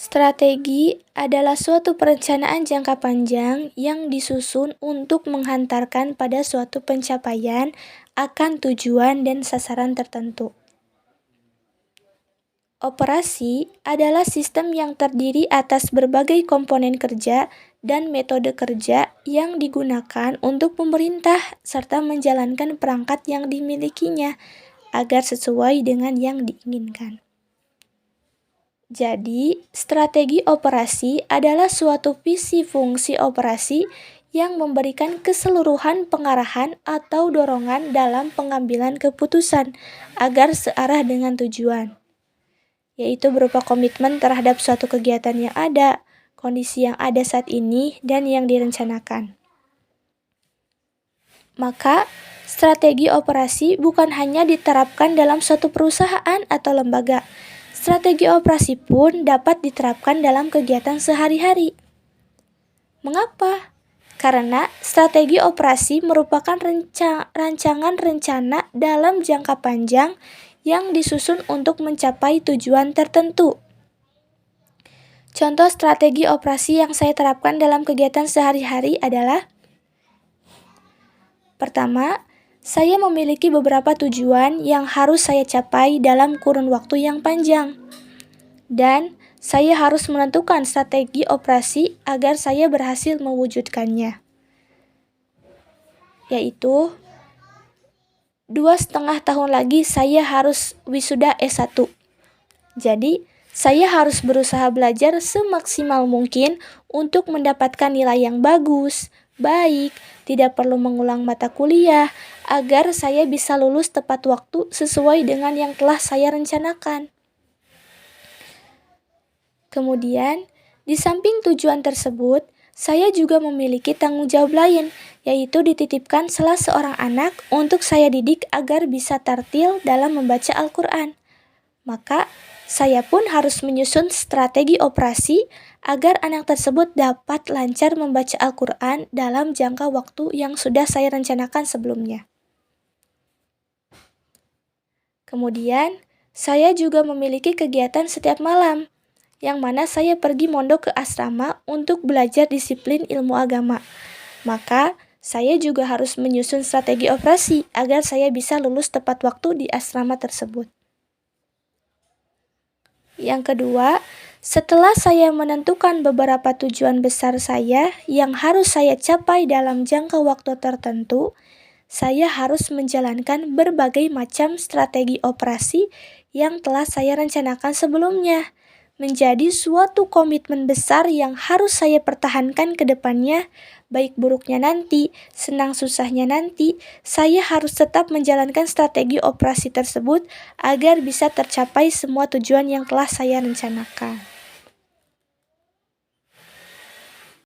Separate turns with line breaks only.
Strategi adalah suatu perencanaan jangka panjang yang disusun untuk menghantarkan pada suatu pencapaian akan tujuan dan sasaran tertentu. Operasi adalah sistem yang terdiri atas berbagai komponen kerja dan metode kerja yang digunakan untuk pemerintah serta menjalankan perangkat yang dimilikinya agar sesuai dengan yang diinginkan. Jadi, strategi operasi adalah suatu visi fungsi operasi yang memberikan keseluruhan pengarahan atau dorongan dalam pengambilan keputusan agar searah dengan tujuan, yaitu berupa komitmen terhadap suatu kegiatan yang ada, kondisi yang ada saat ini, dan yang direncanakan. Maka, strategi operasi bukan hanya diterapkan dalam suatu perusahaan atau lembaga. Strategi operasi pun dapat diterapkan dalam kegiatan sehari-hari. Mengapa? Karena strategi operasi merupakan rancangan rencana dalam jangka panjang yang disusun untuk mencapai tujuan tertentu. Contoh strategi operasi yang saya terapkan dalam kegiatan sehari-hari adalah: pertama, saya memiliki beberapa tujuan yang harus saya capai dalam kurun waktu yang panjang, dan saya harus menentukan strategi operasi agar saya berhasil mewujudkannya, yaitu 2,5 tahun lagi saya harus wisuda S1. Jadi, saya harus berusaha belajar semaksimal mungkin untuk mendapatkan nilai yang bagus, baik, tidak perlu mengulang mata kuliah, agar saya bisa lulus tepat waktu sesuai dengan yang telah saya rencanakan. Kemudian, di samping tujuan tersebut, saya juga memiliki tanggung jawab lain, yaitu dititipkan salah seorang anak untuk saya didik agar bisa tartil dalam membaca Al-Quran. Maka, saya pun harus menyusun strategi operasi agar anak tersebut dapat lancar membaca Al-Quran dalam jangka waktu yang sudah saya rencanakan sebelumnya. Kemudian, saya juga memiliki kegiatan setiap malam, yang mana saya pergi mondok ke asrama untuk belajar disiplin ilmu agama. Maka, saya juga harus menyusun strategi operasi agar saya bisa lulus tepat waktu di asrama tersebut. Yang kedua, setelah saya menentukan beberapa tujuan besar saya yang harus saya capai dalam jangka waktu tertentu, saya harus menjalankan berbagai macam strategi operasi yang telah saya rencanakan sebelumnya, menjadi suatu komitmen besar yang harus saya pertahankan ke depannya. Baik buruknya nanti, senang susahnya nanti, saya harus tetap menjalankan strategi operasi tersebut agar bisa tercapai semua tujuan yang telah saya rencanakan.